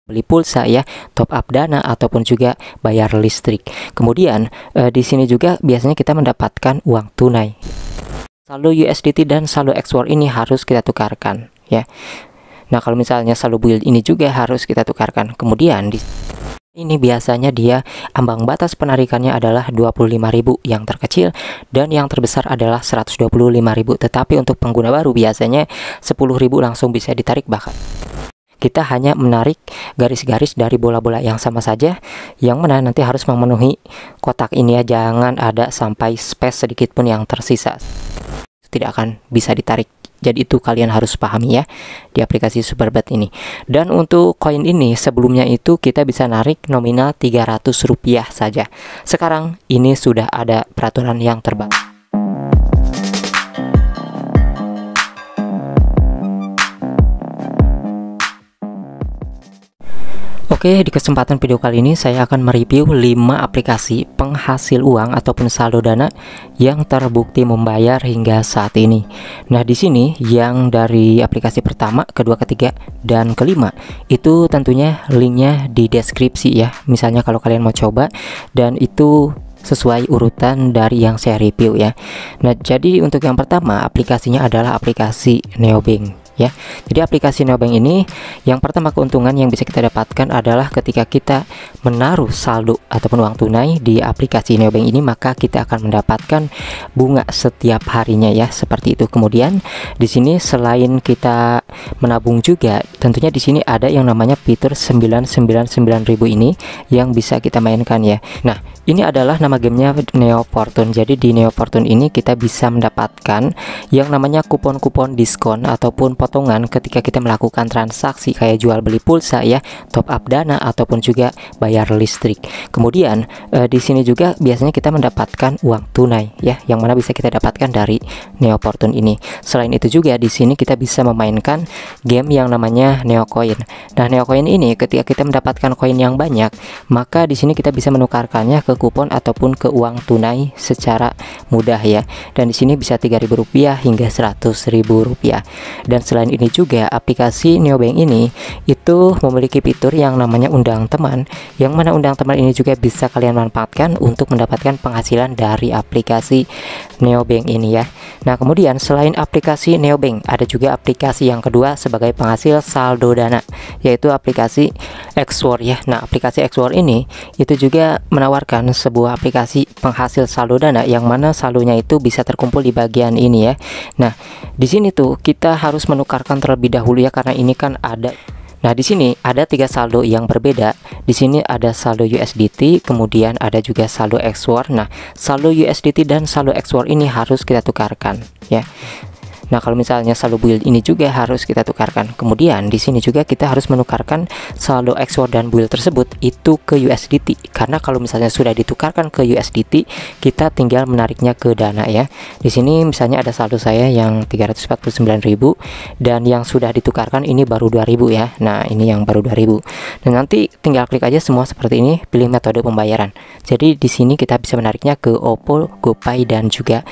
beli pulsa ya, top up dana ataupun juga bayar listrik. Kemudian di sini juga biasanya kita mendapatkan uang tunai. Saldo USDT dan saldo XWOR ini harus kita tukarkan ya. Nah, kalau misalnya saldo build ini juga harus kita tukarkan. Kemudian ini biasanya dia ambang batas penarikannya adalah 25.000 yang terkecil dan yang terbesar adalah 125.000. Tetapi untuk pengguna baru biasanya 10.000 langsung bisa ditarik, bahkan kita hanya menarik garis-garis dari bola-bola yang sama saja, yang mana nanti harus memenuhi kotak ini ya, jangan ada sampai space sedikit pun yang tersisa, tidak akan bisa ditarik. Jadi itu kalian harus pahami ya di aplikasi Superbet ini. Dan untuk koin ini sebelumnya itu kita bisa narik nominal Rp300 saja. Sekarang ini sudah ada peraturan yang terbaru. Oke, di kesempatan video kali ini saya akan mereview 5 aplikasi penghasil uang ataupun saldo dana yang terbukti membayar hingga saat ini. Nah, di sini yang dari aplikasi pertama, kedua, ketiga, dan kelima itu tentunya linknya di deskripsi ya. Misalnya kalau kalian mau coba, dan itu sesuai urutan dari yang saya review ya. Nah, jadi untuk yang pertama aplikasinya adalah aplikasi Neobank ya. Jadi aplikasi Neobank ini yang pertama keuntungan yang bisa kita dapatkan adalah ketika kita menaruh saldo ataupun uang tunai di aplikasi Neobank ini, maka kita akan mendapatkan bunga setiap harinya ya, seperti itu. Kemudian di sini selain kita menabung juga, tentunya di sini ada yang namanya fitur 999.000 ini yang bisa kita mainkan ya. Nah, ini adalah nama gamenya Neo Fortune. Jadi di Neo Fortune ini kita bisa mendapatkan yang namanya kupon-kupon diskon ataupun potongan ketika kita melakukan transaksi kayak jual beli pulsa ya, top up dana ataupun juga bayar listrik. Kemudian di sini juga biasanya kita mendapatkan uang tunai ya, yang mana bisa kita dapatkan dari Neo Fortune ini. Selain itu juga di sini kita bisa memainkan game yang namanya Neo Coin. Nah, Neo Coin ini ketika kita mendapatkan koin yang banyak, maka di sini kita bisa menukarkannya ke kupon ataupun ke uang tunai secara mudah ya. Dan di sini bisa Rp3.000 hingga Rp100.000. Dan selain ini juga aplikasi Neobank ini itu memiliki fitur yang namanya undang teman, yang mana undang teman ini juga bisa kalian manfaatkan untuk mendapatkan penghasilan dari aplikasi Neobank ini ya. Nah, kemudian selain aplikasi Neobank ada juga aplikasi yang kedua sebagai penghasil saldo dana, yaitu aplikasi XWOR ya. Nah, aplikasi XWOR ini itu juga menawarkan sebuah aplikasi penghasil saldo dana yang mana saldonya itu bisa terkumpul di bagian ini ya. Nah, di sini tuh kita harus menukarkan terlebih dahulu ya, karena ini kan ada. Nah, di sini ada 3 saldo yang berbeda. Di sini ada saldo USDT, kemudian ada juga saldo XWOR. Nah, saldo USDT dan saldo XWOR ini harus kita tukarkan ya. Nah, kalau misalnya saldo build ini juga harus kita tukarkan. Kemudian di sini juga kita harus menukarkan saldo XWOR dan build tersebut itu ke USDT. Karena kalau misalnya sudah ditukarkan ke USDT, kita tinggal menariknya ke dana ya. Di sini misalnya ada saldo saya yang 349.000 dan yang sudah ditukarkan ini baru 2.000 ya. Nah, ini yang baru 2.000. Dan nanti tinggal klik aja semua seperti ini, pilih metode pembayaran. Jadi di sini kita bisa menariknya ke OVO, GoPay dan juga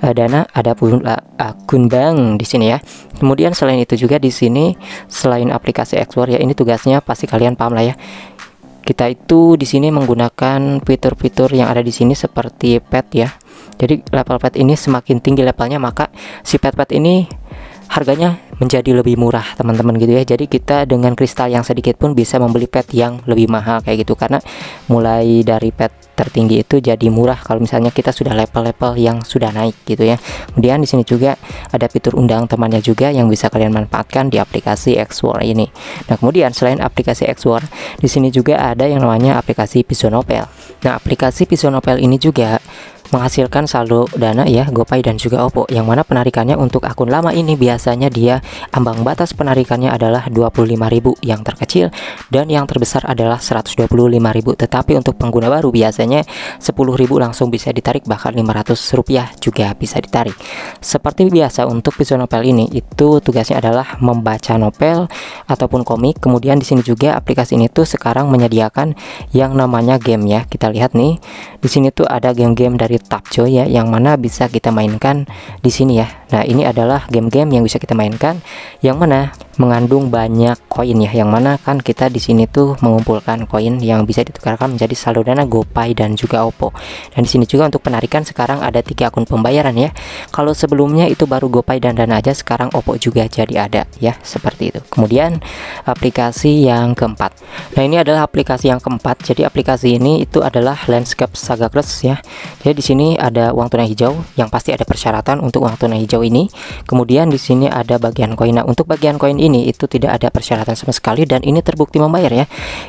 Dana, ada pun akun bank di sini ya. Kemudian selain itu juga di sini selain aplikasi XWOR ya, ini tugasnya pasti kalian paham lah ya. Kita itu di sini menggunakan fitur-fitur yang ada di sini seperti pet ya. Jadi level pet ini semakin tinggi levelnya, maka si pet ini harganya menjadi lebih murah teman-teman gitu ya. Jadi kita dengan kristal yang sedikit pun bisa membeli pet yang lebih mahal kayak gitu, karena mulai dari pet tertinggi itu jadi murah kalau misalnya kita sudah level-level yang sudah naik gitu ya. Kemudian di sini juga ada fitur undang temannya juga yang bisa kalian manfaatkan di aplikasi XWOR ini. Nah, kemudian selain aplikasi XWOR, di sini juga ada yang namanya aplikasi Pisonopel. Nah, aplikasi Pisonopel ini juga menghasilkan saldo dana ya, GoPay dan juga OVO, yang mana penarikannya untuk akun lama ini biasanya dia ambang batas penarikannya adalah 25.000 yang terkecil dan yang terbesar adalah 125.000. Tetapi untuk pengguna baru biasanya 10.000 langsung bisa ditarik, bahkan Rp500 juga bisa ditarik. Seperti biasa untuk Pisonopel ini itu tugasnya adalah membaca novel ataupun komik. Kemudian di sini juga aplikasi ini tuh sekarang menyediakan yang namanya game ya. Kita lihat nih, di sini tuh ada game-game dari Tapjoy ya, yang mana bisa kita mainkan di sini ya. Nah, ini adalah game-game yang bisa kita mainkan, yang mana mengandung banyak koin ya, yang mana kan kita di sini tuh mengumpulkan koin yang bisa ditukarkan menjadi saldo Dana, GoPay dan juga OVO. Dan di sini juga untuk penarikan sekarang ada 3 akun pembayaran ya. Kalau sebelumnya itu baru GoPay dan Dana aja, sekarang OVO juga jadi ada ya, seperti itu. Kemudian aplikasi yang keempat. Nah, ini adalah aplikasi yang keempat. Jadi aplikasi ini itu adalah Landscape Saga Class ya. Jadi di sini ada uang tunai hijau, yang pasti ada persyaratan untuk uang tunai hijau ini. Kemudian di sini ada bagian koin. Nah, untuk bagian koin ini itu tidak ada persyaratan sama sekali dan ini terbukti membayar ya.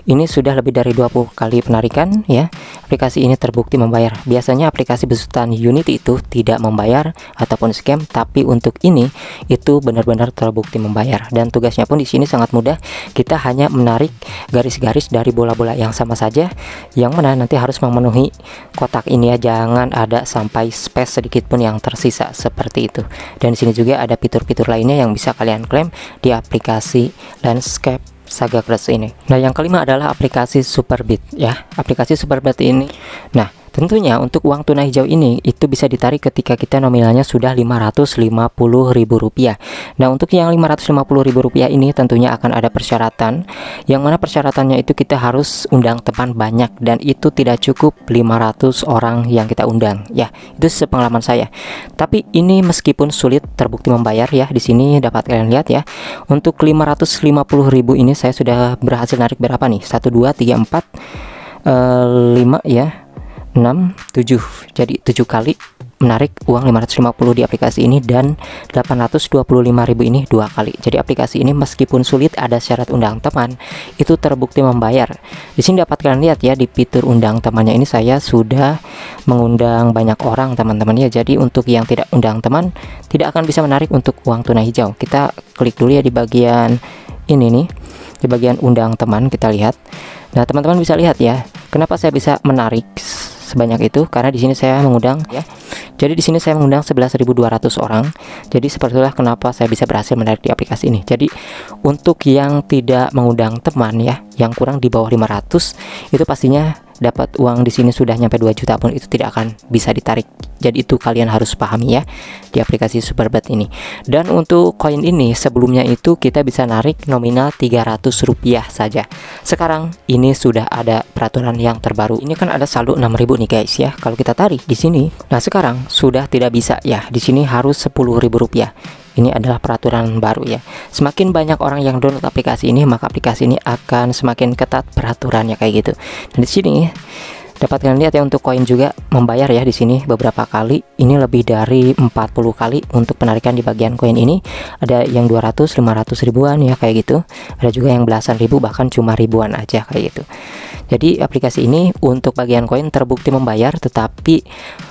Ini sudah lebih dari 20 kali penarikan ya. Aplikasi ini terbukti membayar. Biasanya aplikasi besutan Unity itu tidak membayar ataupun scam, tapi untuk ini itu benar-benar terbukti membayar. Dan tugasnya pun di sini sangat mudah. Kita hanya menarik garis-garis dari bola-bola yang sama saja, yang mana nanti harus memenuhi kotak ini ya. Jangan ada sampai space sedikit pun yang tersisa, seperti itu. Dan di sini juga ada fitur-fitur lainnya yang bisa kalian klaim di aplikasi Landscape Saga Class ini. Nah, yang kelima adalah aplikasi Superbit ya. Aplikasi Superbit ini, nah tentunya untuk uang tunai hijau ini itu bisa ditarik ketika kita nominalnya sudah Rp550.000. Nah, untuk yang Rp550.000 ini tentunya akan ada persyaratan, yang mana persyaratannya itu kita harus undang teman banyak, dan itu tidak cukup 500 orang yang kita undang ya. Itu sepengalaman saya. Tapi ini meskipun sulit terbukti membayar ya. Di sini dapat kalian lihat ya. Untuk 550.000 ini saya sudah berhasil narik berapa nih? 1 2 3 4 5 ya. 6, 7, jadi 7 kali menarik uang 550 di aplikasi ini, dan 825.000 ini 2 kali. Jadi aplikasi ini meskipun sulit ada syarat undang teman, itu terbukti membayar. Di sini dapat kalian lihat ya, di fitur undang temannya ini saya sudah mengundang banyak orang teman-teman ya. Jadi untuk yang tidak undang teman tidak akan bisa menarik untuk uang tunai hijau. Kita klik dulu ya di bagian ini nih, di bagian undang teman kita lihat. Nah, teman-teman bisa lihat ya, kenapa saya bisa menarik sebanyak itu, karena di sini saya mengundang ya. Jadi di sini saya mengundang 11.200 orang. Jadi seperti itulah kenapa saya bisa berhasil menarik di aplikasi ini. Jadi untuk yang tidak mengundang teman ya, yang kurang di bawah 500, itu pastinya dapat uang di sini sudah nyampe 2 juta pun itu tidak akan bisa ditarik. Jadi itu kalian harus pahami ya di aplikasi Superbet ini. Dan untuk koin ini sebelumnya itu kita bisa narik nominal Rp300 saja. Sekarang ini sudah ada peraturan yang terbaru. Ini kan ada saldo 6.000 nih guys ya. Kalau kita tarik di sini, nah sekarang sudah tidak bisa ya. Di sini harus Rp10.000. Ini adalah peraturan baru ya. Semakin banyak orang yang download aplikasi ini, maka aplikasi ini akan semakin ketat peraturannya kayak gitu. Dan di sini dapat kalian lihat ya, untuk koin juga membayar ya. Di sini beberapa kali, ini lebih dari 40 kali untuk penarikan di bagian koin ini. Ada yang 200, 500 ribuan ya kayak gitu. Ada juga yang belasan ribu, bahkan cuma ribuan aja kayak gitu. Jadi aplikasi ini untuk bagian koin terbukti membayar, tetapi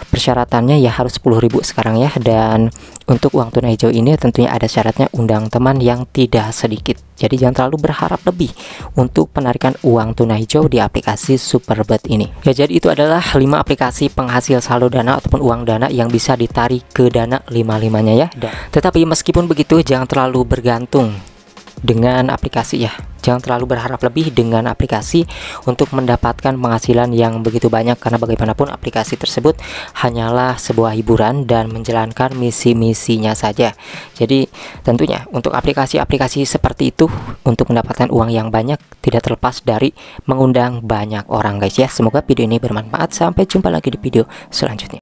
persyaratannya ya harus 10.000 sekarang ya. Dan untuk uang tunai hijau ini tentunya ada syaratnya undang teman yang tidak sedikit. Jadi jangan terlalu berharap lebih untuk penarikan uang tunai hijau di aplikasi Superbet ini ya. Jadi itu adalah 5 aplikasi penghasil saldo Dana ataupun uang Dana yang bisa ditarik ke Dana 5-5-nya ya. Tetapi meskipun begitu, jangan terlalu bergantung dengan aplikasi ya. Jangan terlalu berharap lebih dengan aplikasi untuk mendapatkan penghasilan yang begitu banyak, karena bagaimanapun aplikasi tersebut hanyalah sebuah hiburan dan menjalankan misi-misinya saja. Jadi tentunya untuk aplikasi-aplikasi seperti itu untuk mendapatkan uang yang banyak tidak terlepas dari mengundang banyak orang guys ya. Semoga video ini bermanfaat. Sampai jumpa lagi di video selanjutnya.